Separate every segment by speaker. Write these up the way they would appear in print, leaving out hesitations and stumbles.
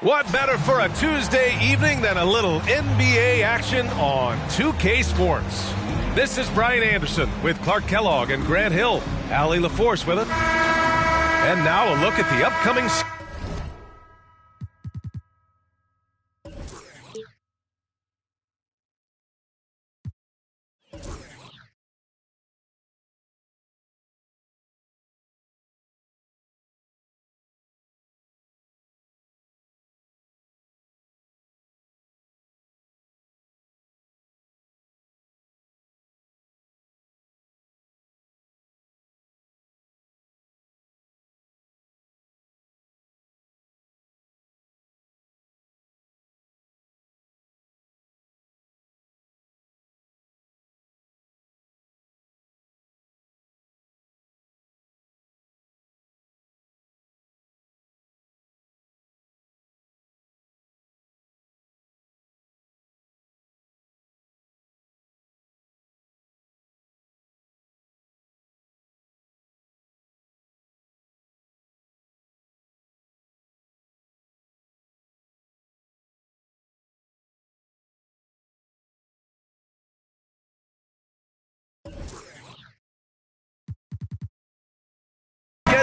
Speaker 1: What better for a Tuesday evening than a little NBA action on 2K Sports? This is Brian Anderson with Clark Kellogg and Grant Hill. Allie LaForce with it. And now a look at the upcoming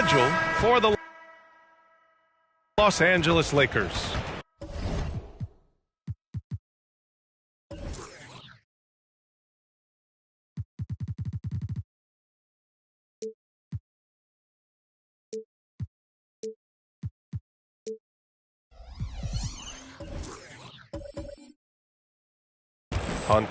Speaker 1: schedule for the Los Angeles Lakers. On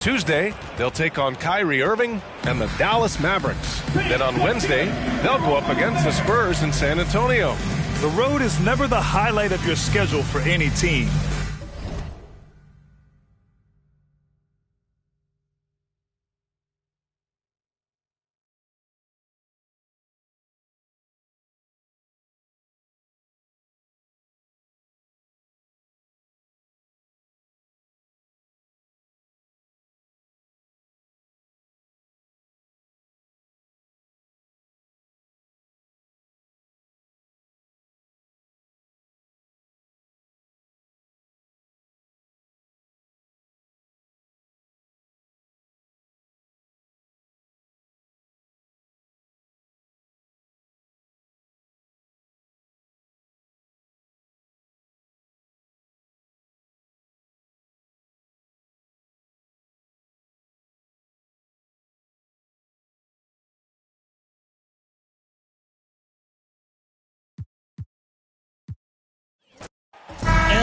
Speaker 1: Tuesday, they'll take on Kyrie Irving and the Dallas Mavericks. Then on Wednesday, they'll go up against the Spurs in San Antonio.
Speaker 2: The road is never the highlight of your schedule for any team.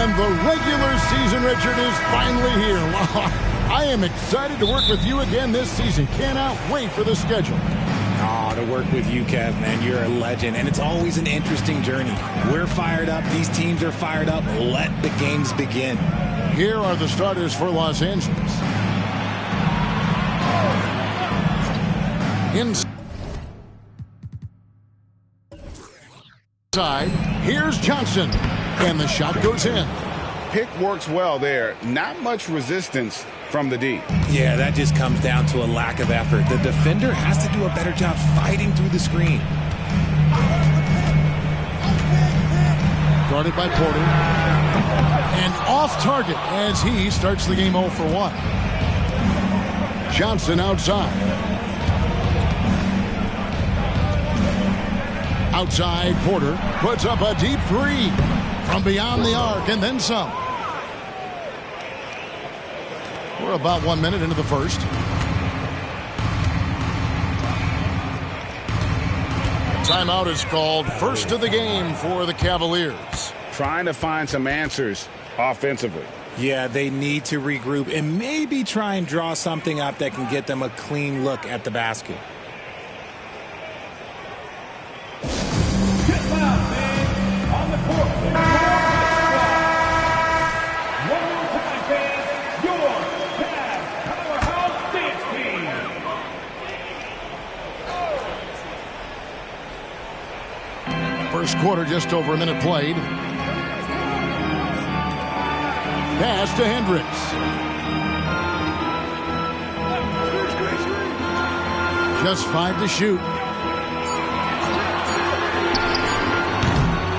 Speaker 3: And the regular season, Richard, is finally here. I am excited to work with you again this season. Cannot wait for the schedule.
Speaker 4: Oh, to work with you, Kev, man, you're a legend, and it's always an interesting journey. We're fired up. These teams are fired up. Let the games begin.
Speaker 3: Here are the starters for Los Angeles. Inside, here's Johnson, and the shot goes in.
Speaker 5: Pick works well there. Not much resistance from the D.
Speaker 4: Yeah, that just comes down to a lack of effort. The defender has to do a better job fighting through the screen.
Speaker 3: Guarded by Porter. And off target as he starts the game 0 for 1. Johnson outside. Outside, Porter puts up a deep three from beyond the arc and then some. We're about 1 minute into the first. Timeout is called, first of the game for the Cavaliers.
Speaker 5: trying to find some answers offensively.
Speaker 4: Yeah, they need to regroup and maybe try and draw something up that can get them a clean look at the basket.
Speaker 6: Get loud, man. On the court. One more time, fans. Your Cavs powerhouse dance team.
Speaker 3: First quarter, just over a minute played. Pass to Hendricks. Just 5 to shoot.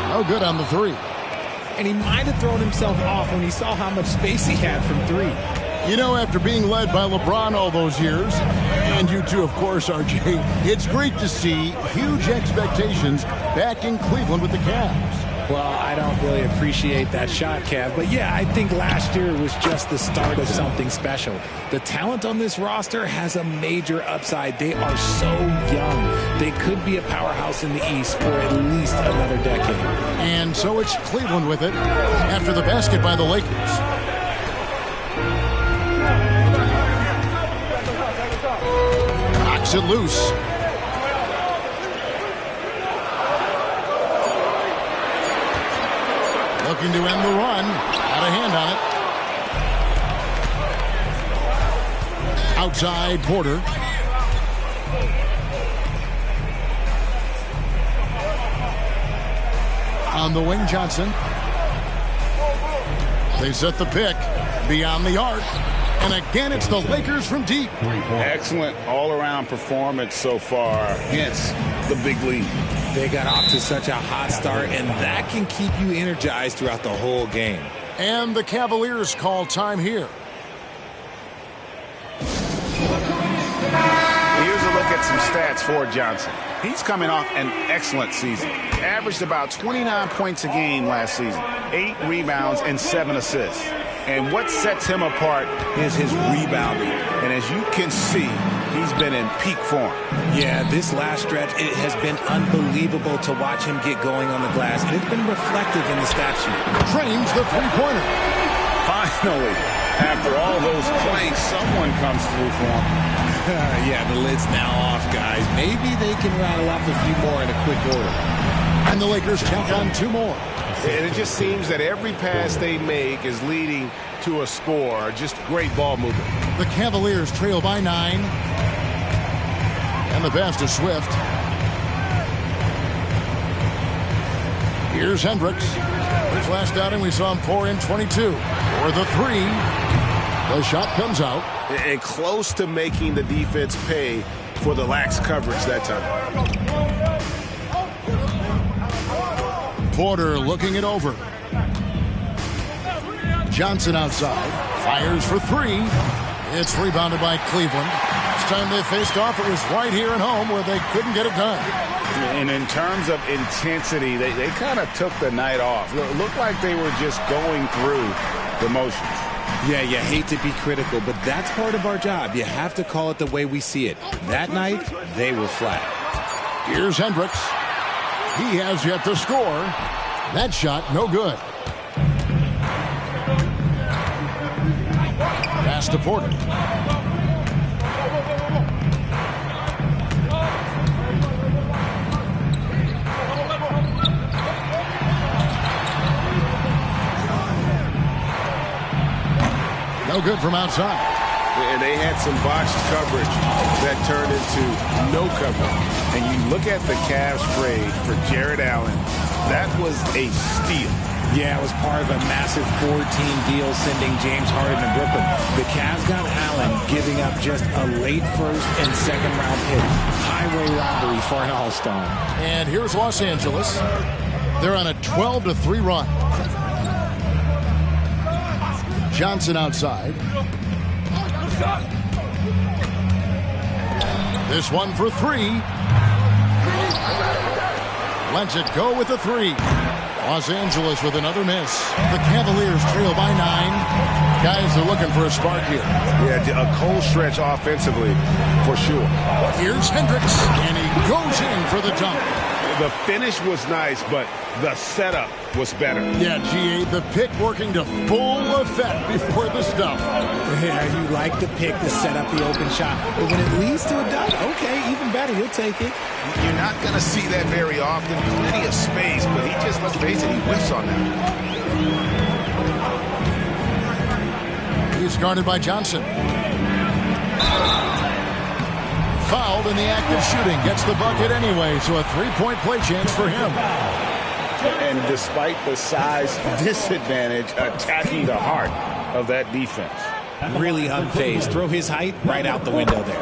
Speaker 3: No good on the 3.
Speaker 4: And he might have thrown himself off when he saw how much space he had from 3.
Speaker 3: You know, after being led by LeBron all those years, and you too, of course, RJ, it's great to see huge expectations back in Cleveland with the Cavs.
Speaker 4: Well, I don't really appreciate that shot, Cav. But yeah, I think last year was just the start of something special. The talent on this roster has a major upside. They are so young. They could be a powerhouse in the East for at least another decade.
Speaker 3: And so it's Cleveland with it after the basket by the Lakers. Knocks it loose. Looking to end the run. Out of hand on it. Outside Porter. On the wing, Johnson. They set the pick beyond the arc. And again, it's the Lakers from deep.
Speaker 5: Excellent all-around performance so far against the big lead.
Speaker 4: They got off to such a hot start, and that can keep you energized throughout the whole game.
Speaker 3: And the Cavaliers call time here.
Speaker 5: Here's a look at some stats for Johnson. He's coming off an excellent season. Averaged about 29 points a game last season, 8 rebounds and 7 assists. And what sets him apart is his rebounding. And as you can see, he's been in peak form.
Speaker 4: Yeah, this last stretch, it has been unbelievable to watch him get going on the glass. And it's been reflective in the stat sheet.
Speaker 3: Trains the three-pointer.
Speaker 5: Finally, after all those plays, someone comes through for him.
Speaker 4: Yeah, the lid's now off, guys. Maybe they can rattle off a few more in a quick order.
Speaker 3: And the Lakers tack on 2 more.
Speaker 1: And it just seems that every pass they make is leading to a score. Just great ball movement.
Speaker 3: The Cavaliers trail by 9. And the pass to Swift. Here's Hendricks. His last outing, we saw him pour in 22. For the 3. The shot comes out.
Speaker 1: And close to making the defense pay for the lax coverage that time.
Speaker 3: Porter looking it over. Johnson outside. Fires for 3. It's rebounded by Cleveland. Last time they faced off, it was right here at home where they couldn't get it done.
Speaker 5: And in terms of intensity, they kind of took the night off. It looked like they were just going through the motions.
Speaker 4: Yeah, you hate to be critical, but that's part of our job. You have to call it the way we see it. That night, they were flat.
Speaker 3: Here's Hendricks. He has yet to score. That shot, no good. Pass to Porter. No good from outside.
Speaker 1: And they had some botched coverage that turned into no coverage. And you look at the Cavs trade for Jared Allen, that was a steal.
Speaker 4: Yeah, it was part of a massive 4-team deal sending James Harden to Brooklyn. The Cavs got Allen, giving up just a late first and second round pick. Highway robbery for an all-star.
Speaker 3: And here's Los Angeles. They're on a 12-3 run. Johnson outside. This one for 3. Lets it go with the 3. Los Angeles with another miss. The Cavaliers trail by 9. Guys are looking for a spark here.
Speaker 1: Yeah, a cold stretch offensively for sure.
Speaker 3: Here's Hendricks, and he goes in for the dunk.
Speaker 5: The finish was nice, but the setup was better.
Speaker 3: Yeah, GA, the pick working to full effect before the stuff.
Speaker 4: Yeah, you like the pick to set up the open shot. But when it leads to a dunk, okay, even better, you'll take it.
Speaker 5: You're not going to see that very often. Plenty of space, but he just, let's face it, he whiffs on that.
Speaker 3: He's guarded by Johnson. Fouled in the act of shooting. Gets the bucket anyway, so a three-point play chance for him.
Speaker 5: And despite the size disadvantage, attacking the heart of that defense.
Speaker 4: Really unfazed. Throw his height right out the window there.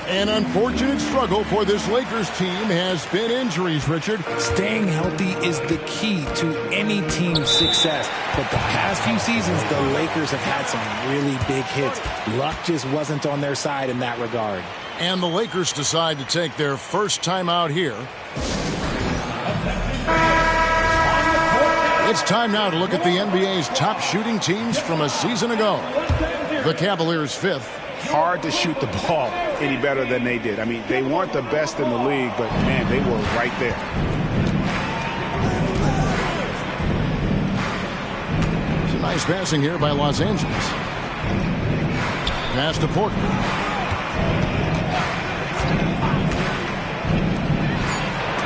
Speaker 3: An unfortunate struggle for this Lakers team has been injuries, Richard.
Speaker 4: Staying healthy is the key to any team's success. But the past few seasons, the Lakers have had some really big hits. Luck just wasn't on their side in that regard.
Speaker 3: And the Lakers decide to take their first time out here. It's time now to look at the NBA's top shooting teams from a season ago. The Cavaliers 5th.
Speaker 5: Hard to shoot the ball any better than they did. I mean, they weren't the best in the league, but, man, they were right there.
Speaker 3: Some nice passing here by Los Angeles. Pass to Porter.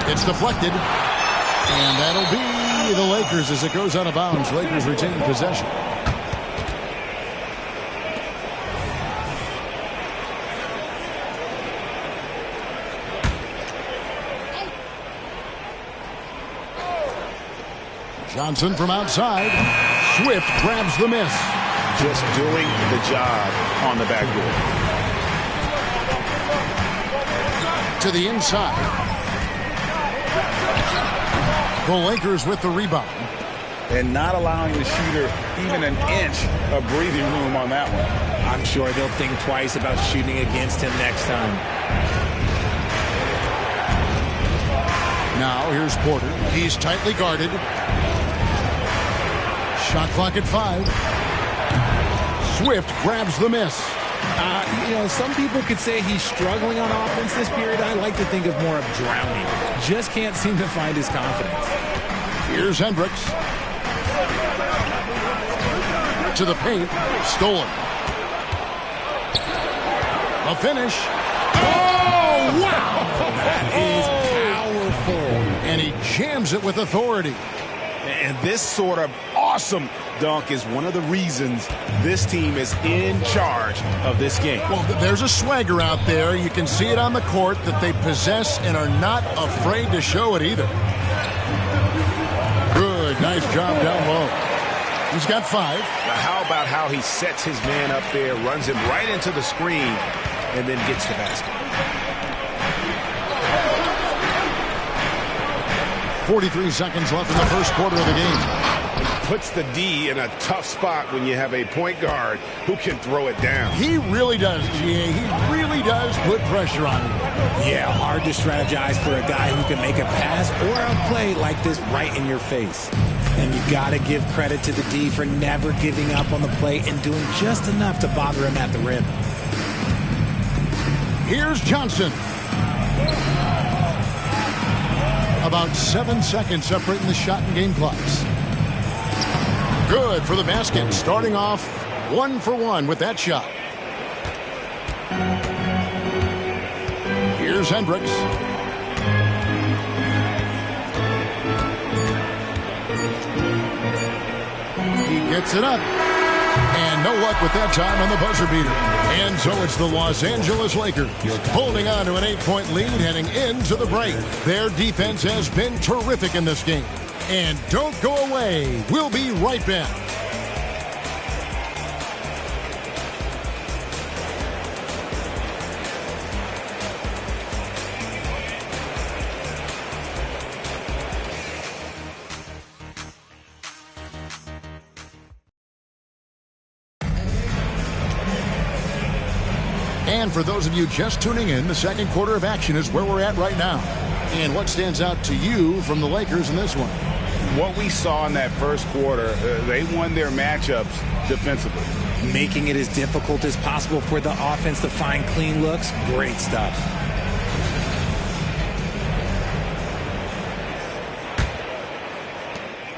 Speaker 3: It's deflected. And that'll be the Lakers as it goes out of bounds. Lakers retain possession. Johnson from outside. Swift grabs the miss.
Speaker 5: Just doing the job on the backboard.
Speaker 3: To the inside. The Lakers with the rebound.
Speaker 5: And not allowing the shooter even an inch of breathing room on that one.
Speaker 4: I'm sure they'll think twice about shooting against him next time.
Speaker 3: Now here's Porter. He's tightly guarded. Shot clock at 5. Swift grabs the miss.
Speaker 4: Some people could say he's struggling on offense this period. I like to think of more of drowning. Just can't seem to find his confidence.
Speaker 3: Here's Hendricks. To the paint. Stolen. A finish. Oh, wow!
Speaker 4: That is powerful.
Speaker 3: And he jams it with authority.
Speaker 5: And this sort of awesome dunk is one of the reasons this team is in charge of this game.
Speaker 3: Well, there's a swagger out there. You can see it on the court that they possess and are not afraid to show it either. Good. Nice job down low. He's got 5.
Speaker 5: How about how he sets his man up there, runs him right into the screen, and then gets the basket.
Speaker 3: 43 seconds left in the first quarter of the game.
Speaker 5: Puts the D in a tough spot when you have a point guard who can throw it down.
Speaker 3: He really does, GA. He really does put pressure on him.
Speaker 4: Yeah, hard to strategize for a guy who can make a pass or a play like this right in your face. And you got to give credit to the D for never giving up on the play and doing just enough to bother him at the rim.
Speaker 3: Here's Johnson. About 7 seconds separating the shot and game clocks. Good for the basket. Starting off 1 for 1 with that shot. Here's Hendricks. He gets it up. And no luck with that time on the buzzer beater. And so it's the Los Angeles Lakers holding on to an 8-point lead heading into the break. Their defense has been terrific in this game. And don't go away. We'll be right back. And for those of you just tuning in, the second quarter of action is where we're at right now. And what stands out to you from the Lakers in this one?
Speaker 5: What we saw in that first quarter, they won their matchups defensively.
Speaker 4: Making it as difficult as possible for the offense to find clean looks. Great stuff.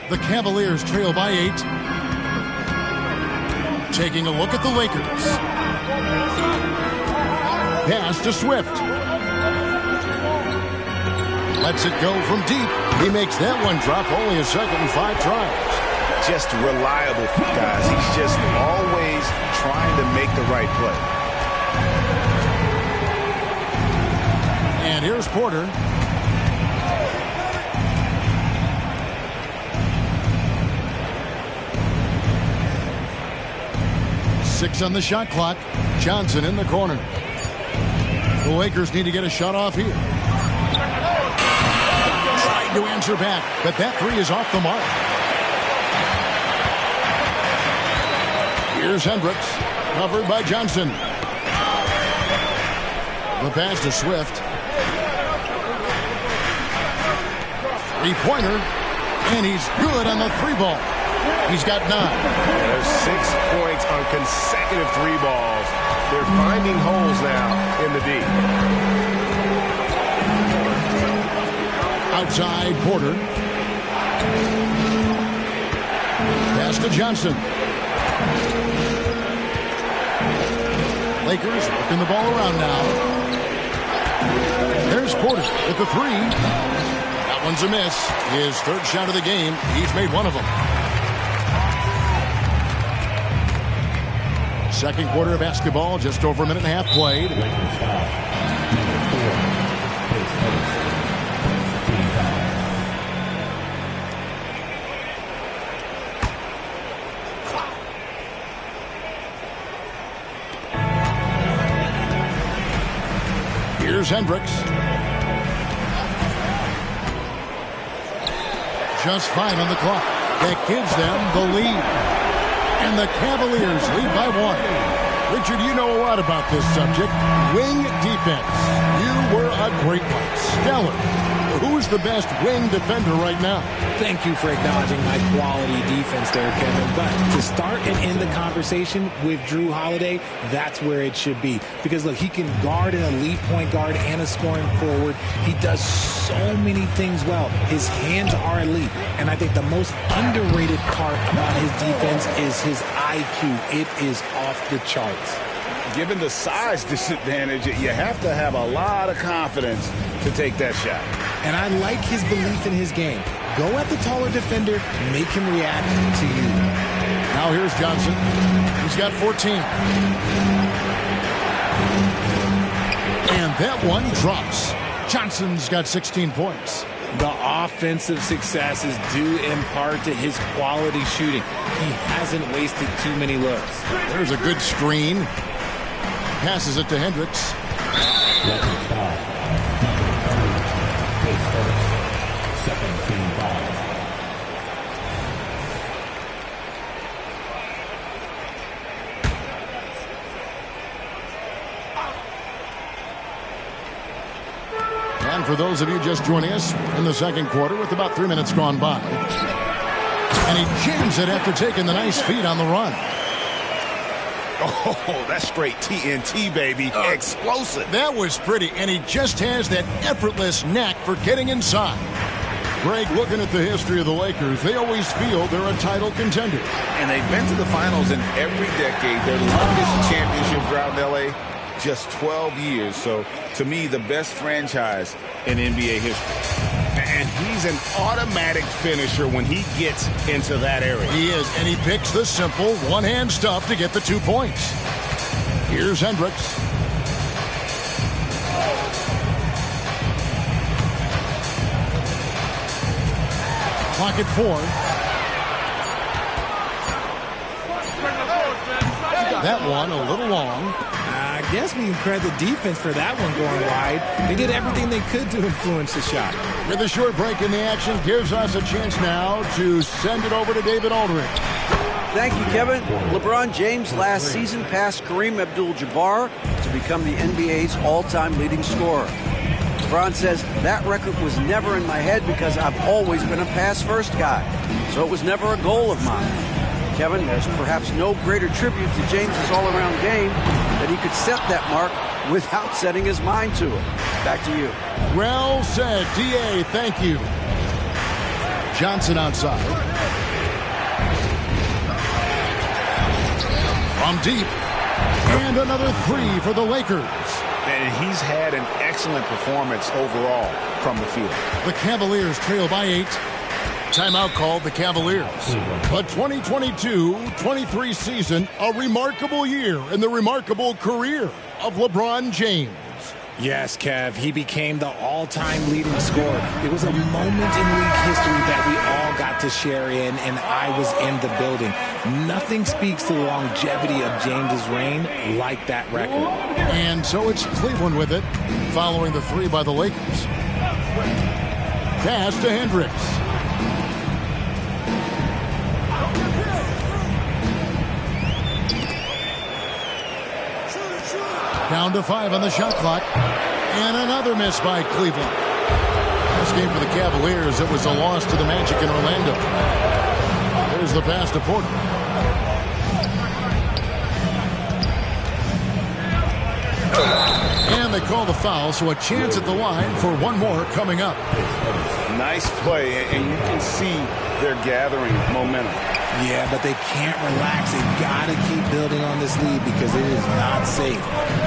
Speaker 3: The Cavaliers trail by 8. Taking a look at the Lakers. Pass to Swift. Lets it go from deep. He makes that one drop. Only a second and 5 tries.
Speaker 5: Just reliable, guys. He's just always trying to make the right play.
Speaker 3: And here's Porter. Six on the shot clock. Johnson in the corner. The Lakers need to get a shot off here. Trying to answer back, but that three is off the mark. Here's Hendricks, covered by Johnson. The pass to Swift. Three-pointer, and he's good on the three ball. He's got 9.
Speaker 5: There's 6 points on consecutive 3 balls. They're finding holes now in the D.
Speaker 3: Outside Porter. Pass to Johnson. Lakers working the ball around now. There's Porter with the 3. That one's a miss. His 3rd shot of the game. He's made one of them. Second quarter of basketball, just over a minute and a half played. Here's Hendricks. Just 5 on the clock. That gives them the lead. And the Cavaliers lead by 1. Richard, you know a lot about this subject. Wing defense. You were a great one. Stellar. Who's the best wing defender right now?
Speaker 4: Thank you for acknowledging my quality defense there, Kevin. But to start and end the conversation with Drew Holiday, that's where it should be. Because, look, he can guard an elite point guard and a scoring forward. He does so many things well. His hands are elite. And I think the most underrated part about his defense is his IQ. It is off the charts.
Speaker 5: Given the size disadvantage, you have to have a lot of confidence to take that shot.
Speaker 4: And I like his belief in his game. Go at the taller defender, make him react to you.
Speaker 3: Now here's Johnson. He's got 14. And that one drops. Johnson's got 16 points.
Speaker 4: The offensive success is due in part to his quality shooting. He hasn't wasted too many looks.
Speaker 3: There's a good screen. Passes it to Hendricks. And for those of you just joining us in the second quarter with about 3 minutes gone by. And he jams it after taking the nice feed on the run.
Speaker 5: Oh, that's straight TNT, baby. Explosive.
Speaker 3: That was pretty, and he just has that effortless knack for getting inside. Greg, looking at the history of the Lakers, they always feel they're a title contender.
Speaker 5: And they've been to the finals in every decade. Their longest championship drought in L.A., just 12 years. So, to me, the best franchise in NBA history. And he's an automatic finisher when he gets into that area.
Speaker 3: He is, and he picks the simple one-hand stuff to get the 2 points. Here's Hendricks. Clock at 4. That one a little long.
Speaker 4: I guess we can credit the defense for that one going wide. They did everything they could to influence the shot.
Speaker 3: With a short break in the action, gives us a chance now to send it over to David Aldridge.
Speaker 7: Thank you, Kevin. LeBron James last season passed Kareem Abdul-Jabbar to become the NBA's all-time leading scorer. LeBron says, that record was never in my head because I've always been a pass-first guy, so it was never a goal of mine. Kevin, there's perhaps no greater tribute to James's all-around game that he could set that mark without setting his mind to it. Back to you.
Speaker 3: Well said, D.A., thank you. Johnson outside. From deep. And another three for the Lakers.
Speaker 5: And he's had an excellent performance overall from the field.
Speaker 3: The Cavaliers trail by 8. Timeout called the Cavaliers. The 2022-23 season, a remarkable year in the remarkable career of LeBron James.
Speaker 4: Yes, Kev, he became the all-time leading scorer. It was a moment in league history that we all got to share in, and I was in the building. Nothing speaks to the longevity of James's reign like that record.
Speaker 3: And so it's Cleveland with it, following the three by the Lakers. Pass to Hendricks. Down to 5 on the shot clock. And another miss by Cleveland. This game for the Cavaliers, it was a loss to the Magic in Orlando. There's the pass to Porter. And they call the foul, so a chance at the line for one more coming up.
Speaker 5: Nice play, and you can see they're gathering momentum.
Speaker 4: Yeah, but they can't relax. They got to keep building on this lead because it is not safe.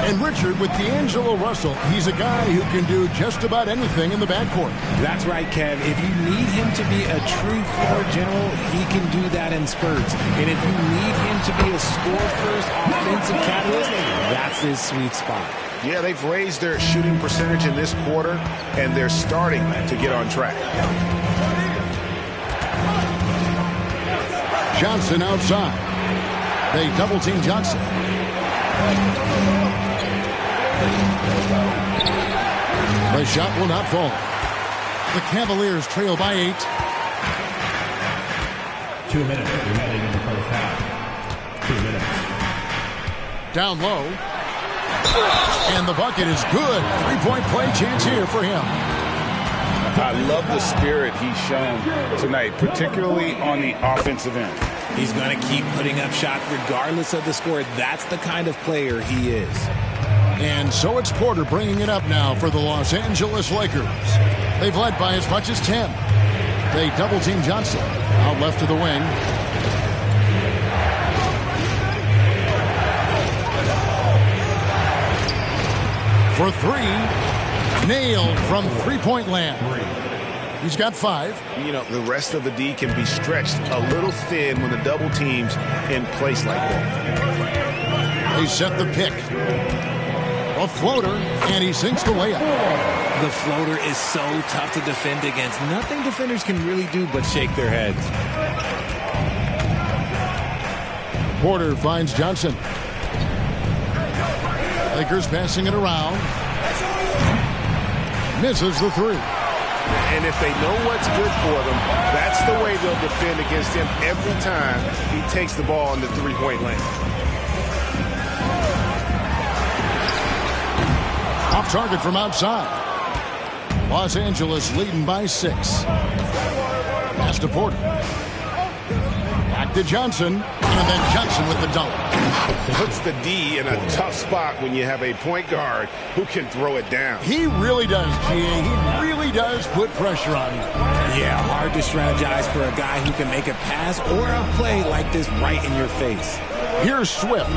Speaker 3: And Richard, with D'Angelo Russell, he's a guy who can do just about anything in the backcourt.
Speaker 4: That's right, Kev. If you need him to be a true floor general, he can do that in spurts. And if you need him to be a score-first offensive catalyst, that's his sweet spot.
Speaker 5: Yeah, they've raised their shooting percentage in this quarter, and they're starting to get on track.
Speaker 3: Johnson outside. They double-team Johnson. The shot will not fall. The Cavaliers trail by 8.
Speaker 6: 2 minutes remaining in the first half. 2 minutes.
Speaker 3: Down low. And the bucket is good. 3-point play chance here for him.
Speaker 5: I love the spirit he's shown tonight, particularly on the offensive end.
Speaker 4: He's going to keep putting up shots regardless of the score. That's the kind of player he is.
Speaker 3: And so it's Porter bringing it up now for the Los Angeles Lakers. They've led by as much as 10. They double-team Johnson. Out left to the wing. For 3. Nailed from three-point land. He's got 5.
Speaker 5: You know, the rest of the D can be stretched a little thin when the double team's in place like that.
Speaker 3: They set the pick. A floater, and he sinks the layup.
Speaker 4: The floater is so tough to defend against. Nothing defenders can really do but shake their heads.
Speaker 3: Porter finds Johnson. Lakers passing it around. Misses the 3.
Speaker 5: And if they know what's good for them, that's the way they'll defend against him every time he takes the ball in the three-point lane.
Speaker 3: Off target from outside. Los Angeles leading by 6. Pass to Porter. Back to Johnson. And then Johnson with the dunk.
Speaker 5: Puts the D in a tough spot when you have a point guard who can throw it down.
Speaker 3: He really does, G.A. He really does put pressure on you.
Speaker 4: Yeah, hard to strategize for a guy who can make a pass or a play like this right in your face.
Speaker 3: Here's Swift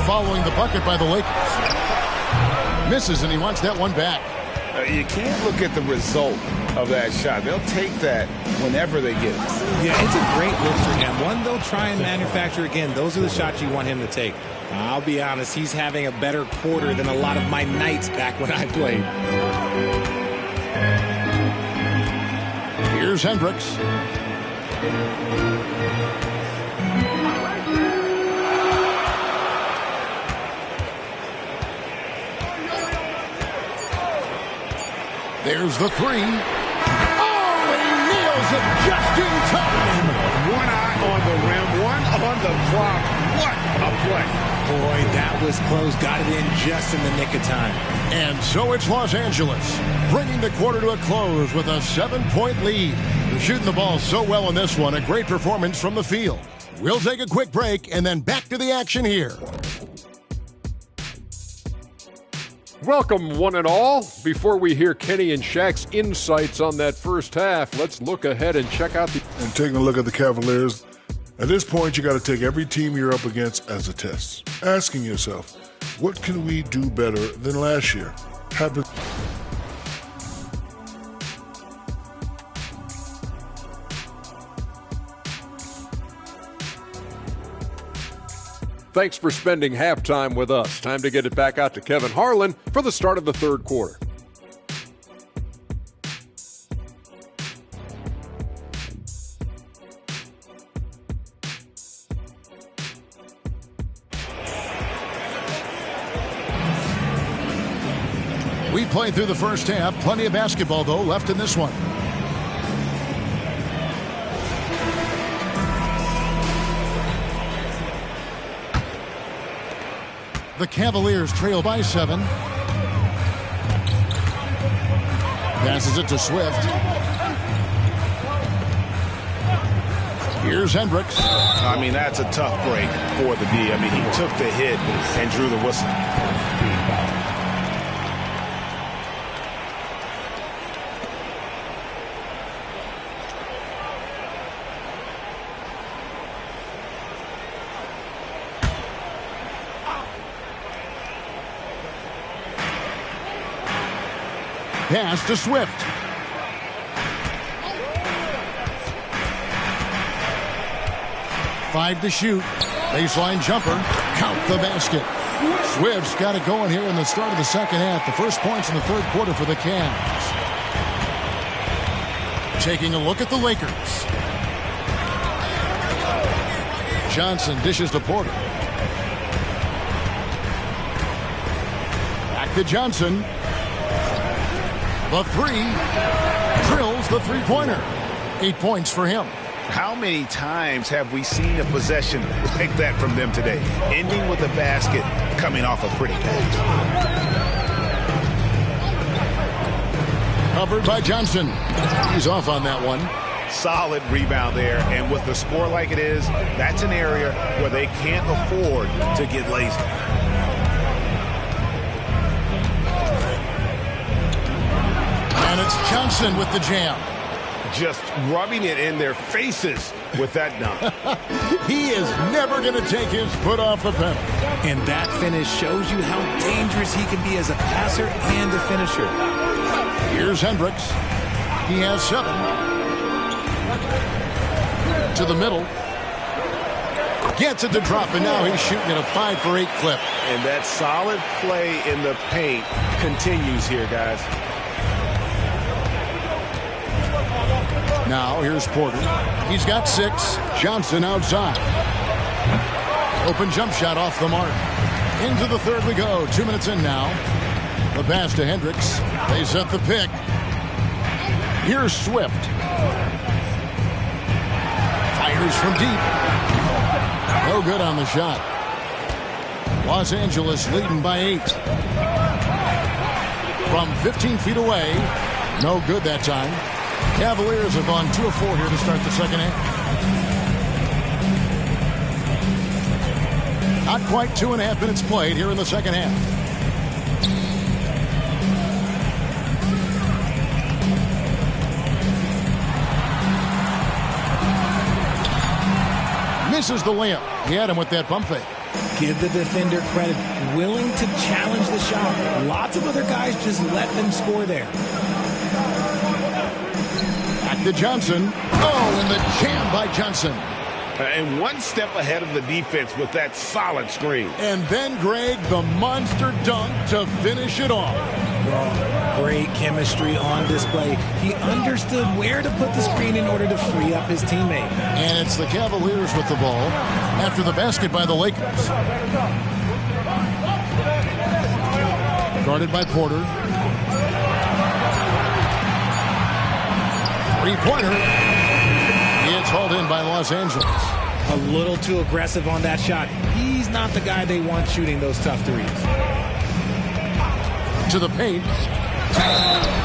Speaker 3: following the bucket by the Lakers. Misses, and he wants that one back.
Speaker 5: You can't look at the result of that shot. They'll take that whenever they get it.
Speaker 4: Yeah, it's a great look for him. One they'll try and manufacture again. Those are the shots you want him to take. I'll be honest, he's having a better quarter than a lot of my nights back when I played.
Speaker 3: Here's Hendricks. There's the 3. Oh, he nails it just in time.
Speaker 5: One eye on the rim, one on the clock. What a play.
Speaker 4: Boy, that was close. Got it in just in the nick of time.
Speaker 3: And so it's Los Angeles, bringing the quarter to a close with a 7-point lead. They're shooting the ball so well in this one. A great performance from the field. We'll take a quick break and then back to the action here.
Speaker 8: Welcome, one and all. Before we hear Kenny and Shaq's insights on that first half, let's look ahead and check out the...
Speaker 9: And taking a look at the Cavaliers, at this point, you got to take every team you're up against as a test. Asking yourself, what can we do better than last year?
Speaker 8: Thanks for spending halftime with us. Time to get it back out to Kevin Harlan for the start of the third quarter.
Speaker 3: We played through the first half. Plenty of basketball, though, left in this one. The Cavaliers trail by 7. Passes it to Swift. Here's Hendricks.
Speaker 5: I mean, that's a tough break for the D. I mean, he took the hit and drew the whistle.
Speaker 3: Pass to Swift. Five to shoot. Baseline jumper. Count the basket. Swift's got it going here in the start of the second half. The first points in the third quarter for the Cavs. Taking a look at the Lakers. Johnson dishes to Porter. Back to Johnson. The three. Drills the three-pointer. 8 points for him.
Speaker 5: How many times have we seen a possession like that from them today? Ending with a basket, coming off a pretty pass.
Speaker 3: Covered by Johnson. He's off on that one.
Speaker 5: Solid rebound there, and with the score like it is, that's an area where they can't afford to get lazy.
Speaker 3: And it's Johnson with the jam.
Speaker 5: Just rubbing it in their faces with that dunk.
Speaker 3: He is never going to take his foot off the pedal.
Speaker 4: And that finish shows you how dangerous he can be as a passer and a finisher.
Speaker 3: Here's Hendricks. He has 7. To the middle. Gets it to drop, and now he's shooting at a 5 for 8 clip.
Speaker 5: And that solid play in the paint continues here, guys.
Speaker 3: Now here's Porter. He's got 6. Johnson outside. Open jump shot off the mark. Into the third we go. 2 minutes in now. The pass to Hendricks. They set the pick. Here's Swift. Fires from deep. No good on the shot. Los Angeles leading by 8. From 15 feet away. No good that time. Cavaliers have gone 2 of 4 here to start the second half. Not quite 2.5 minutes played here in the second half. Misses the layup. He had him with that pump fake.
Speaker 4: Give the defender credit. Willing to challenge the shot. Lots of other guys just let them score there.
Speaker 3: Back to Johnson. Oh, and the jam by Johnson.
Speaker 5: And one step ahead of the defense with that solid screen.
Speaker 3: And then, Greg, the monster dunk to finish it off.
Speaker 4: Oh, great chemistry on display. He understood where to put the screen in order to free up his teammate.
Speaker 3: And it's the Cavaliers with the ball after the basket by the Lakers. Guarded by Porter. Three-pointer. It's hauled in by Los Angeles.
Speaker 4: A little too aggressive on that shot. He's not the guy they want shooting those tough threes.
Speaker 3: To the paint.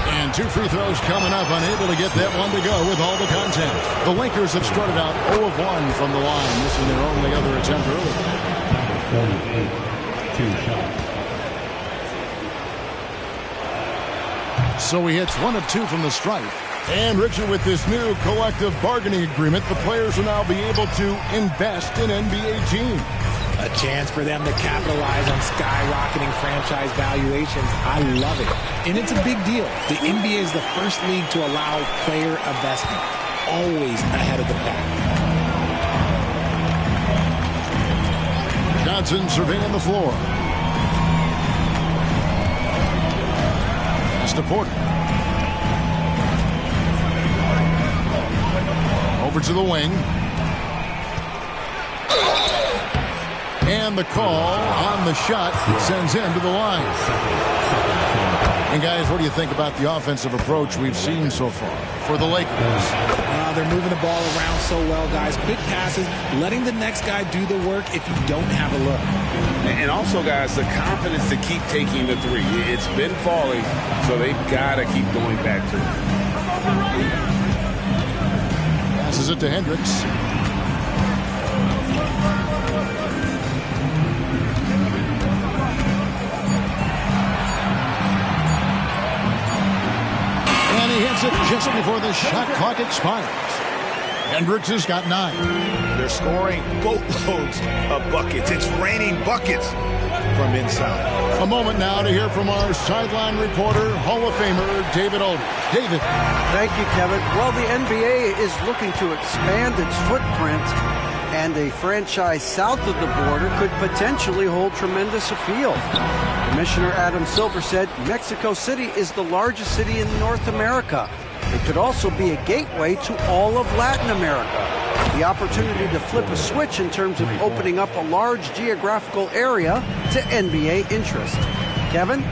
Speaker 3: And 2 free throws coming up. Unable to get that one to go with all the content. The Lakers have started out 0 of 1 from the line. This is their only other attempt early.
Speaker 6: 2 shots.
Speaker 3: So he hits 1 of 2 from the stripe. And Richard, with this new collective bargaining agreement, the players will now be able to invest in NBA teams.
Speaker 4: A chance for them to capitalize on skyrocketing franchise valuations. I love it. And it's a big deal. The NBA is the first league to allow player investment. Always ahead of the pack.
Speaker 3: Johnson surveying the floor. Pass to Porter. Over to the wing. And the call on the shot sends him to the line. And guys, what do you think about the offensive approach we've seen so far for the Lakers?
Speaker 4: They're moving the ball around so well, guys. Quick passes, letting the next guy do the work if you don't have a look.
Speaker 5: And also, guys, the confidence to keep taking the three. It's been falling, so they've got to keep going back to it.
Speaker 3: Passes it to Hendricks. And he hits it just before the shot clock expires. Hendricks has got 9.
Speaker 5: They're scoring boatloads of buckets. It's raining buckets from inside.
Speaker 3: A moment now to hear from our sideline reporter, Hall of Famer David Aldridge. David.
Speaker 7: Thank you, Kevin. Well, the NBA is looking to expand its footprint, and a franchise south of the border could potentially hold tremendous appeal. Commissioner Adam Silver said Mexico City is the largest city in North America. It could also be a gateway to all of Latin America. The opportunity to flip a switch in terms of opening up a large geographical area to NBA interest. Kevin?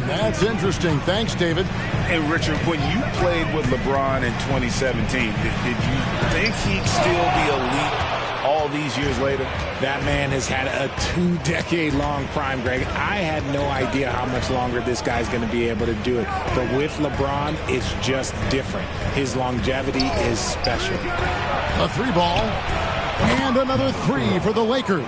Speaker 3: That's interesting. Thanks, David.
Speaker 5: And Richard, when you played with LeBron in 2017, did you think he'd still be elite all these years later?
Speaker 4: That man has had a 2-decade-long prime, Greg. I had no idea how much longer this guy's going to be able to do it. But with LeBron, it's just different. His longevity is special.
Speaker 3: A 3-ball. And another 3 for the Lakers.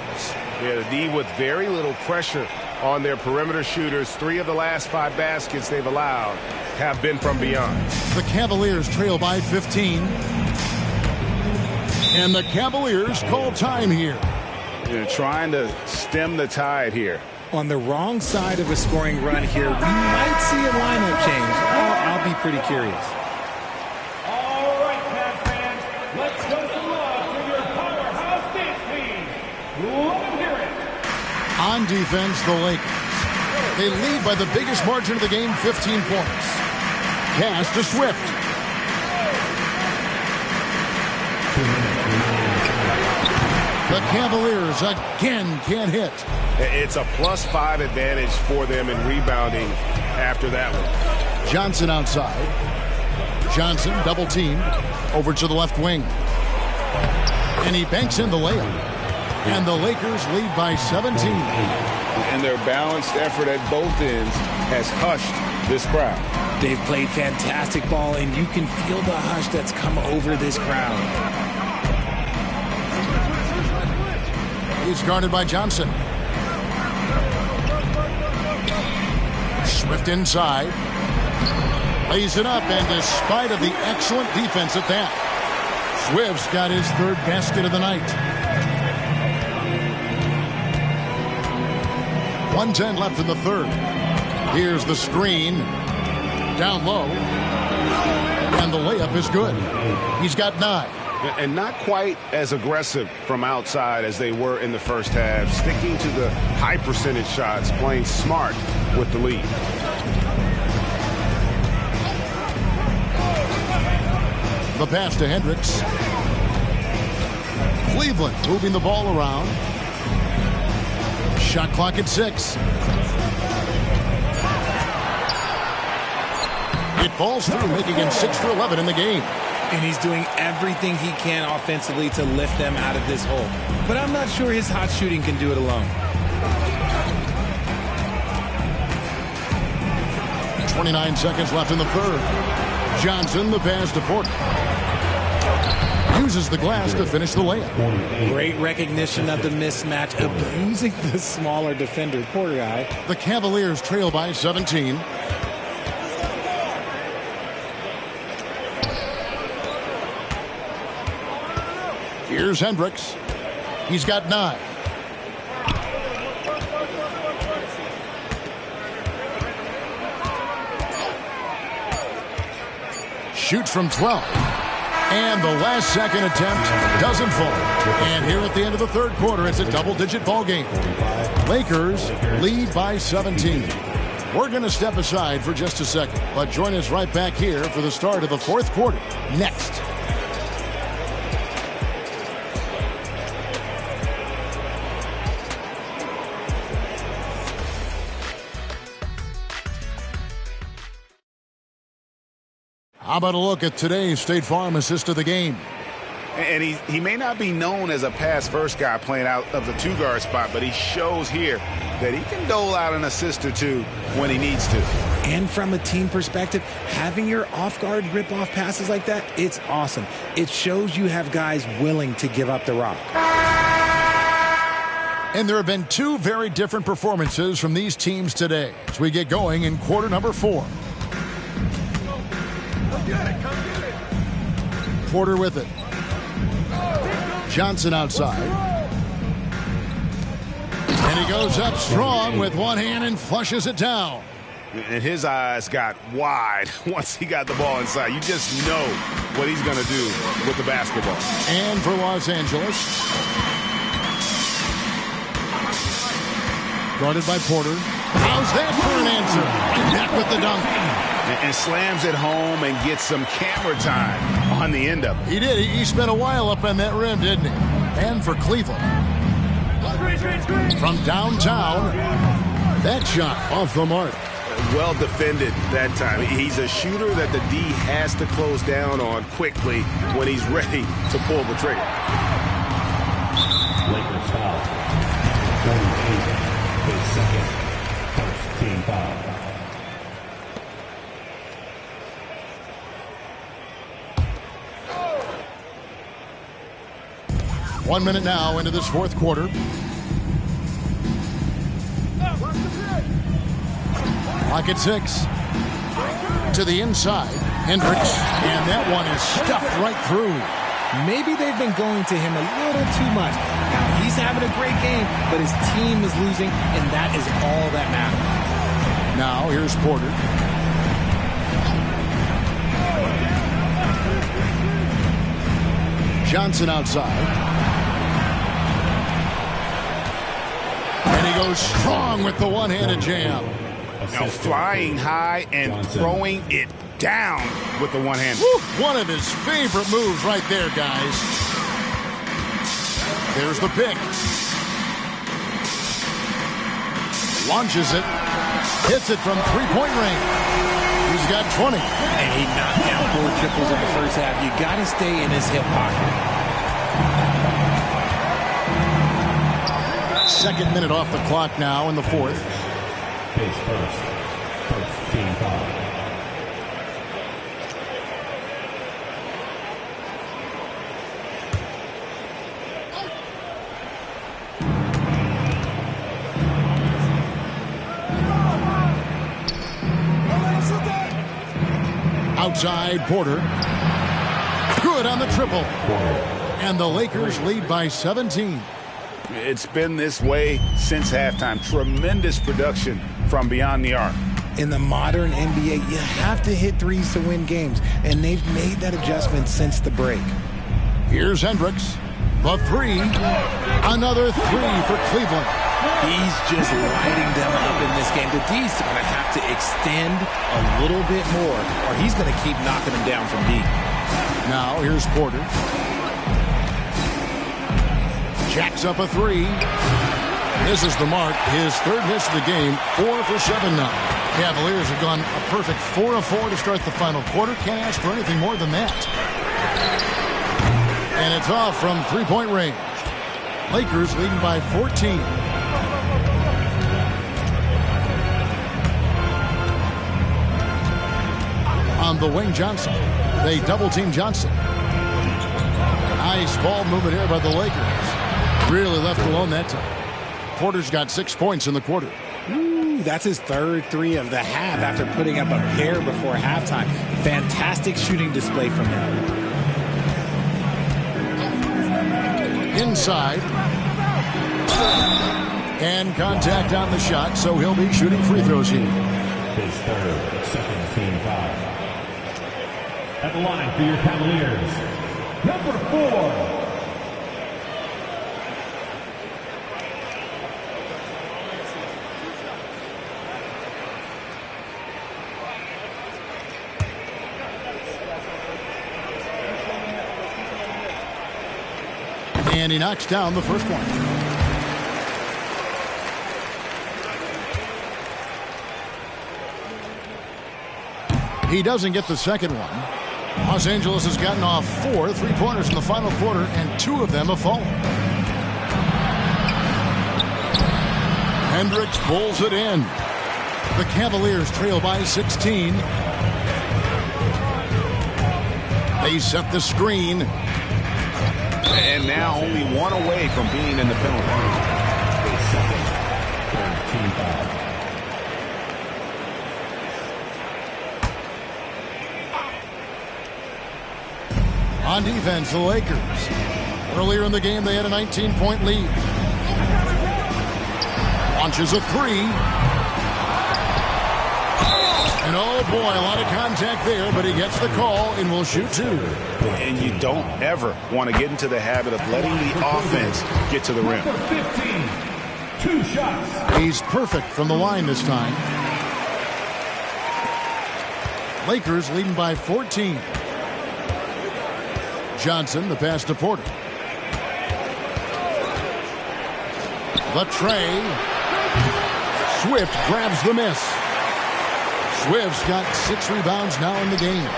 Speaker 1: Yeah, the D with very little pressure on their perimeter shooters. 3 of the last 5 baskets they've allowed have been from beyond.
Speaker 3: The Cavaliers trail by 15. And the Cavaliers call time here.
Speaker 5: They're trying to stem the tide here.
Speaker 4: On the wrong side of a scoring run here, we might see a lineup change. I'll be pretty curious.
Speaker 6: All right, Cavs fans, let's go to love to your powerhouse dance team. Let them hear it.
Speaker 3: On defense, the Lakers. They lead by the biggest margin of the game, 15 points. Pass to Swift. The Cavaliers again can't hit.
Speaker 1: It's a +5 advantage for them in rebounding after that one.
Speaker 3: Johnson outside. Johnson double teamed over to the left wing. And he banks in the layup. And the Lakers lead by 17.
Speaker 5: And their balanced effort at both ends has hushed this crowd.
Speaker 4: They've played fantastic ball, and you can feel the hush that's come over this crowd.
Speaker 3: He's guarded by Johnson. Swift inside. Lays it up, and despite of the excellent defense at that, Swift's got his 3rd basket of the night. 1:10 left in the 3rd. Here's the screen. Down low. And the layup is good. He's got 9.
Speaker 1: And not quite as aggressive from outside as they were in the first half. Sticking to the high percentage shots, playing smart with the lead.
Speaker 3: The pass to Hendricks. Cleveland moving the ball around. Shot clock at 6. It falls through, making him 6 for 11 in the game.
Speaker 4: And he's doing everything he can offensively to lift them out of this hole. But I'm not sure his hot shooting can do it alone.
Speaker 3: 29 seconds left in the 3rd. Johnson, the pass to Porter. Uses the glass to finish the layup.
Speaker 4: Great recognition of the mismatch, abusing the smaller defender. Poor guy.
Speaker 3: The Cavaliers trail by 17. Here's Hendricks. He's got 9. Shoots from 12. And the last second attempt doesn't fall. And here at the end of the third quarter, it's a double-digit ball game. Lakers lead by 17. We're going to step aside for just a second, but join us right back here for the start of the fourth quarter next. How about a look at today's State Farm assist of the game?
Speaker 5: And he may not be known as a pass-first guy playing out of the two-guard spot, but he shows here that he can dole out an assist or two when he needs to.
Speaker 4: And from a team perspective, having your off-guard rip-off passes like that, it's awesome. It shows you have guys willing to give up the rock.
Speaker 3: And there have been 2 very different performances from these teams today as we get going in quarter number 4. Porter with it. Johnson outside. And he goes up strong with one hand and flushes it down.
Speaker 5: And his eyes got wide once he got the ball inside. You just know what he's going to do with the basketball.
Speaker 3: And for Los Angeles. Guarded by Porter. How's that for an answer? And that with the dunk.
Speaker 5: And slams it home and gets some camera time on the end of it.
Speaker 3: He did. He spent a while up on that rim, didn't he? And for Cleveland. From downtown, that shot off the mark.
Speaker 5: Well defended that time. He's a shooter that the D has to close down on quickly when he's ready to pull the trigger.
Speaker 6: Lakers foul. 48. His second. First team foul.
Speaker 3: One minute now into this fourth quarter. Clock at 6. To the inside. Hendricks. And that one is stuffed right through.
Speaker 4: Maybe they've been going to him a little too much. Now, he's having a great game, but his team is losing, and that is all that matters.
Speaker 3: Now, here's Porter. Johnson outside. And he goes strong with the one-handed jam.
Speaker 5: Now flying high and throwing it down with the one hand.
Speaker 3: One of his favorite moves right there, guys. There's the pick. Launches it. Hits it from three-point range. He's got 20.
Speaker 4: And he knocked down 4 triples in the first half. You got to stay in his hip pocket.
Speaker 3: Second minute off the clock now in the fourth.
Speaker 6: Pace first. First team foul.
Speaker 3: Outside, Porter. Good on the triple. And the Lakers lead by 17.
Speaker 5: It's been this way since halftime. Tremendous production from beyond the arc.
Speaker 4: In the modern NBA, you have to hit threes to win games, and they've made that adjustment since the break.
Speaker 3: Here's Hendricks. The three. Another three for Cleveland.
Speaker 4: He's just lighting them up in this game. The D's going to have to extend a little bit more, or he's going to keep knocking them down from deep.
Speaker 3: Now, here's Porter. Jacks up a three. This is the mark. His third miss of the game. 4 for 7 now. Cavaliers have gone a perfect 4 of 4 to start the final quarter. Can't ask for anything more than that. And it's off from three-point range. Lakers leading by 14. On the wing, Johnson. They double-team Johnson. Nice ball movement here by the Lakers. Really left alone that time. Porter's got 6 points in the quarter.
Speaker 4: Ooh, that's his third three of the half after putting up a pair before halftime. Fantastic shooting display from him.
Speaker 3: Inside. And contact on the shot, so he'll be shooting free throws here.
Speaker 6: His third, second team foul. At the line for your Cavaliers, number 4.
Speaker 3: And he knocks down the first one. He doesn't get the second one. Los Angeles has gotten off 4 3-pointers in the final quarter, and 2 of them have fallen. Hendricks pulls it in. The Cavaliers trail by 16. They set the screen.
Speaker 5: And now only 1 away from being in the penalty.
Speaker 6: Team foul.
Speaker 3: On defense, the Lakers. Earlier in the game, they had a 19-point lead. Launches a 3. And oh boy, a lot of contact there, but he gets the call and will shoot 2.
Speaker 5: And you don't ever want to get into the habit of letting the offense get to the rim.
Speaker 6: Number 15, 2 shots.
Speaker 3: He's perfect from the line this time. Lakers leading by 14. Johnson, the pass to Porter. The tray. Swift grabs the miss. Swift's got 6 rebounds now in the game.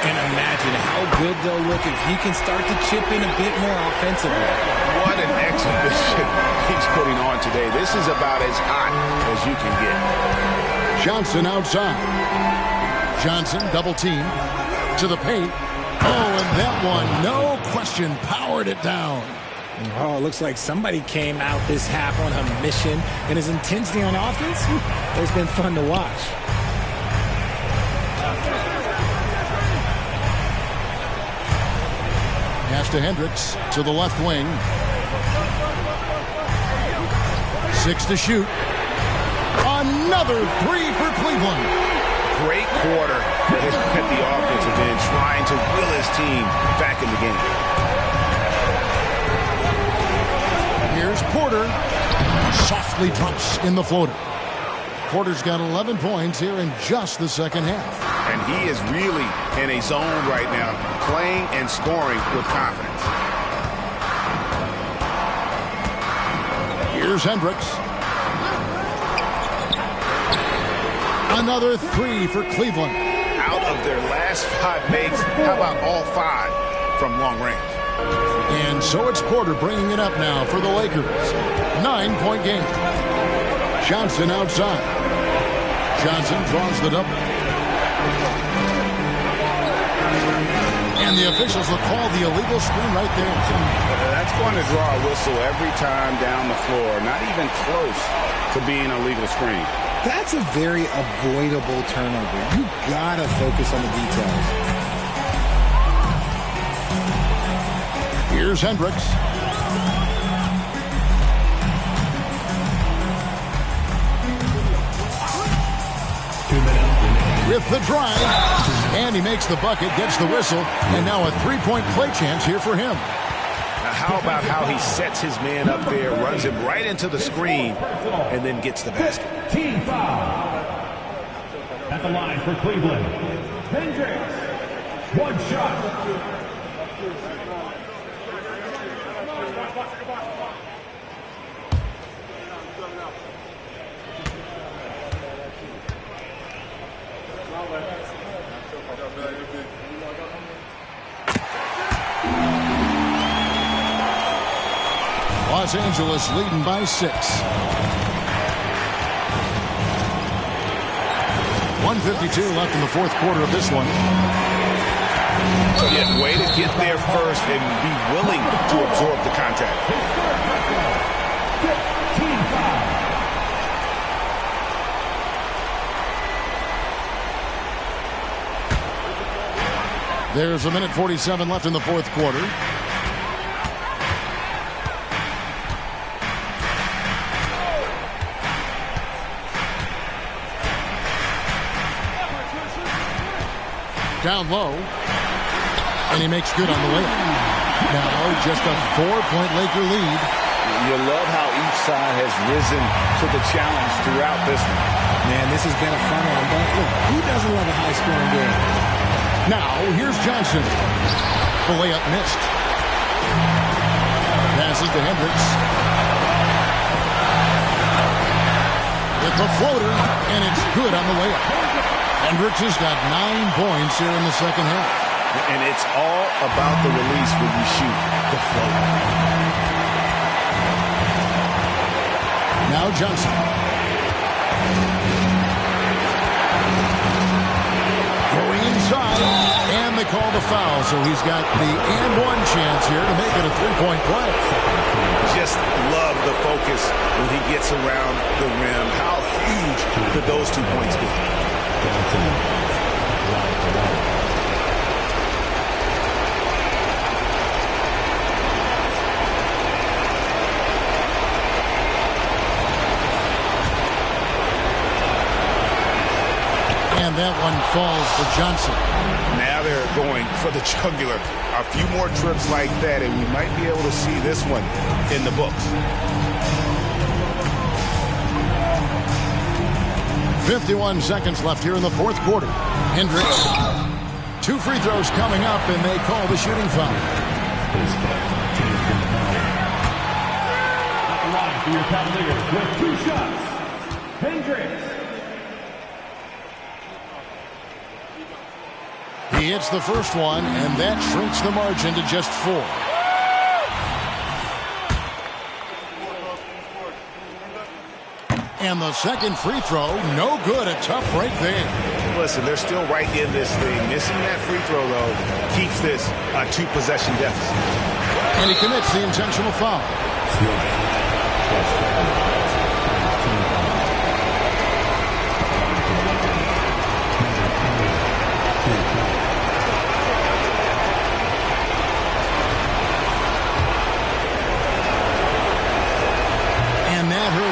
Speaker 4: And imagine how good they'll look if he can start to chip in a bit more offensively.
Speaker 5: What an exhibition he's putting on today. This is about as hot as you can get.
Speaker 3: Johnson outside. Johnson double team to the paint. Oh, and that one, no question, powered it down.
Speaker 4: Oh, it looks like somebody came out this half on a mission, and his intensity on offense has been fun to watch.
Speaker 3: Pass to Hendricks to the left wing. 6 to shoot. Another 3 for Cleveland.
Speaker 5: Great quarter at the offensive end, trying to will his team back in the game.
Speaker 3: Here's Porter. Softly drops in the floater. Porter's got 11 points here in just the second half.
Speaker 5: And he is really in a zone right now, playing and scoring with confidence.
Speaker 3: Here's Hendricks. Another 3 for Cleveland.
Speaker 5: Out of their last 5 makes, how about all 5 from long range?
Speaker 3: And so it's Porter bringing it up now for the Lakers. 9-point game. Johnson outside. Johnson draws the double. And the officials will call the illegal screen right there.
Speaker 5: That's going to draw a whistle every time down the floor. Not even close to being a legal screen.
Speaker 4: That's a very avoidable turnover. You gotta focus on the details.
Speaker 3: Here's Hendricks. With the drive, and he makes the bucket, gets the whistle, and now a 3-point play chance here for him.
Speaker 5: Now how about how he sets his man up there, runs him right into the screen, and then gets the basket.
Speaker 6: Team foul. At the line for Cleveland, Hendricks. 1 shot.
Speaker 3: Los Angeles leading by 6. 1:52 left in the fourth quarter of this one.
Speaker 5: Yeah, way to get there first and be willing to absorb the contact.
Speaker 3: There's 1:47 left in the fourth quarter. down low. And he makes good on the layup. Now just a 4-point Laker lead.
Speaker 5: You love how each side has risen to the challenge throughout this one.
Speaker 4: Man, this has been a fun one. But look, who doesn't love a high-scoring game?
Speaker 3: Now, here's Johnson. The layup missed. Passes to Hendricks. With the floater, and it's good on the layup. Hendricks has got 9 points here in the second half.
Speaker 5: And it's all about the release when you shoot the floater.
Speaker 3: Now Johnson. Going inside, and they call the foul, so he's got the and-one chance here to make it a 3-point play.
Speaker 5: Just love the focus when he gets around the rim. How huge could those 2 points be?
Speaker 3: And that one falls for Johnson.
Speaker 5: Now they're going for the jugular. A few more trips like that, and we might be able to see this one in the books.
Speaker 3: 51 seconds left here in the fourth quarter. Hendricks. 2 free throws coming up, and they call the shooting foul.
Speaker 6: At the line for your Cavaliers with 2 shots, Hendricks.
Speaker 3: He hits the first one, and that shrinks the margin to just 4. And the second free throw, no good. A tough break there.
Speaker 5: Listen, they're still right in this thing. Missing that free throw, though, keeps this a 2-possession deficit.
Speaker 3: And he commits the intentional foul.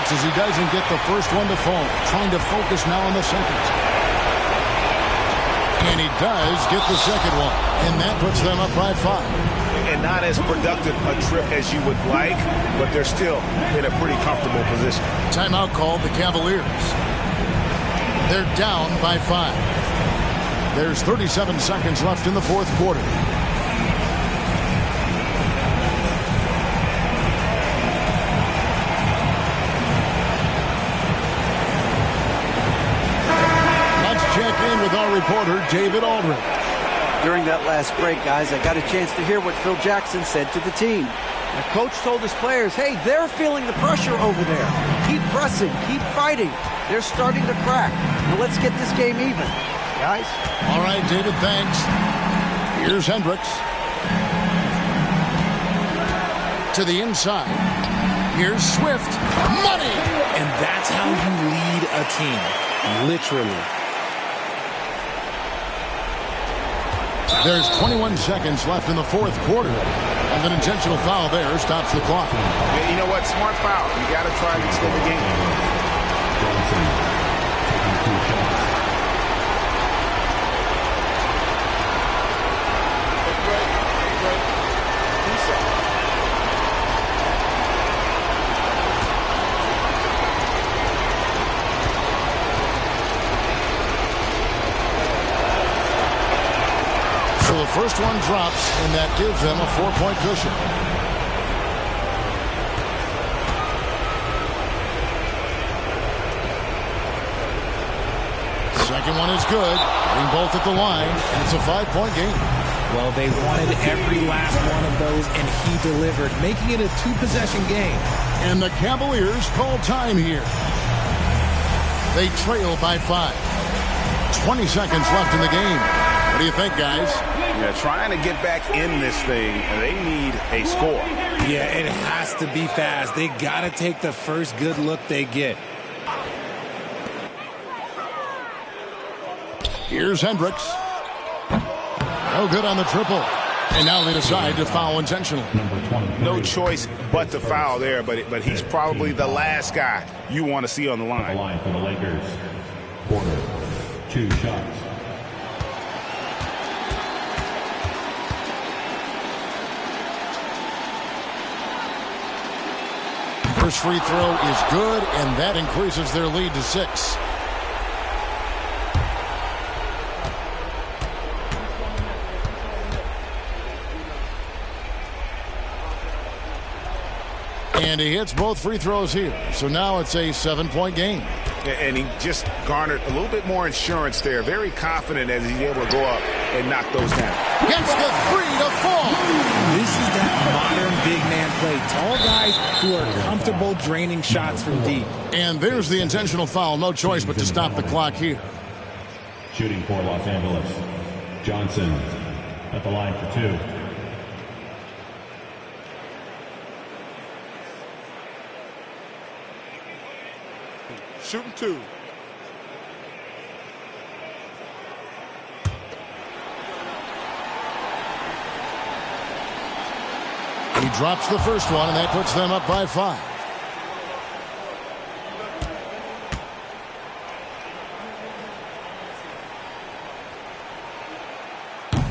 Speaker 3: As he doesn't get the first one to fall. Trying to focus now on the second. And he does get the second one. And that puts them up by 5.
Speaker 5: And not as productive a trip as you would like, but they're still in a pretty comfortable position.
Speaker 3: Timeout called the Cavaliers. They're down by 5. There's 37 seconds left in the fourth quarter. With our reporter, David Aldridge.
Speaker 7: During that last break, guys, I got a chance to hear what Phil Jackson said to the team. The coach told his players, hey, they're feeling the pressure over there. Keep pressing, keep fighting. They're starting to crack. Now let's get this game even, guys.
Speaker 3: All right, David, thanks. Here's Hendricks. To the inside. Here's Swift. Money!
Speaker 4: And that's how you lead a team. Literally.
Speaker 3: There's 21 seconds left in the fourth quarter. And an intentional foul there stops the clock.
Speaker 5: Yeah, you know what? Smart foul. You got to try to extend the game.
Speaker 3: So the first one drops, and that gives them a 4-point cushion. Second one is good. Getting both at the line, and it's a 5-point game.
Speaker 4: Well, they wanted every last one of those, and he delivered, making it a 2-possession game.
Speaker 3: And the Cavaliers call time here. They trail by 5. 20 seconds left in the game. What do you think, guys?
Speaker 5: Yeah, trying to get back in this thing, they need a score.
Speaker 4: Yeah, it has to be fast. They got to take the first good look they get.
Speaker 3: Here's Hendricks. No good on the triple. And now they decide to foul intentionally.
Speaker 5: No choice but to foul there, but he's probably the last guy you want to see on the line.
Speaker 6: The line for the Lakers. Quarter. 2 shots.
Speaker 3: First free throw is good, and that increases their lead to 6. And he hits both free throws here. So now it's a 7-point game.
Speaker 5: And he just garnered a little bit more insurance there. Very confident as he's able to go up and knock those down.
Speaker 3: Gets the 3 to fall.
Speaker 4: This is that modern big man play. Tall guys who are comfortable draining shots from deep.
Speaker 3: And there's the intentional foul. No choice but to stop the clock here.
Speaker 6: Shooting for Los Angeles, Johnson at the line for 2.
Speaker 9: Shooting 2.
Speaker 3: He drops the first one, and that puts them up by 5.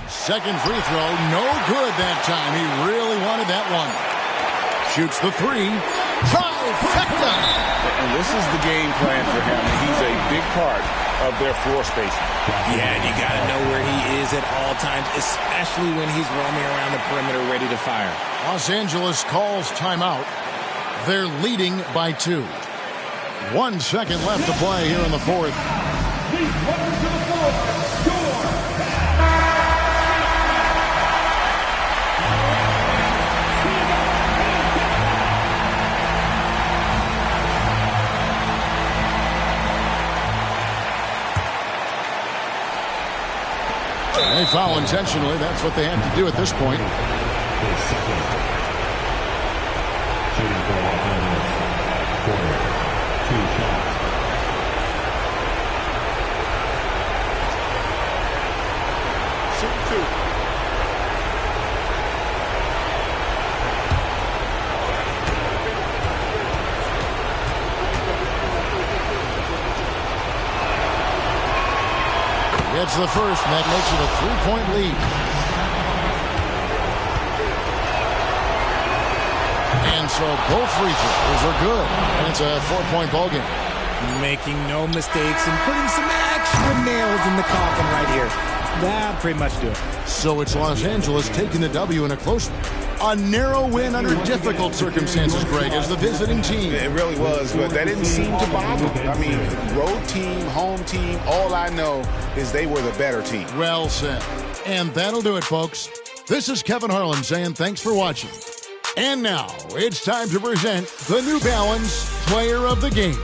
Speaker 3: Second free throw, no good that time. He really wanted that one. Shoots the 3. Trifecta!
Speaker 5: And this is the game plan for him. He's a big part of their floor spacing.
Speaker 4: Yeah, and you got to know where he is at all times, especially when he's roaming around the perimeter ready to fire.
Speaker 3: Los Angeles calls timeout. They're leading by 2. 1 second left to play here in the fourth.
Speaker 6: Please welcome to the floor,
Speaker 3: They foul intentionally. That's what they have to do at this point.
Speaker 6: shooting for Los Angeles, 2 shots.
Speaker 9: Shooting 2.
Speaker 3: Gets the first, and that makes it a 3-point lead. And so both free throws are good, and it's a 4-point ball game.
Speaker 4: Making no mistakes and putting some extra nails in the coffin right here. That pretty much do it.
Speaker 3: So it's Los Angeles taking the W in a close one. A narrow win under difficult circumstances, Greg, as the visiting team.
Speaker 5: It really was, but that didn't seem to bother them. I mean, road team, home team, all I know is they were the better team.
Speaker 3: Well said. And that'll do it, folks. This is Kevin Harlan saying thanks for watching. And now it's time to present the New Balance Player of the Game.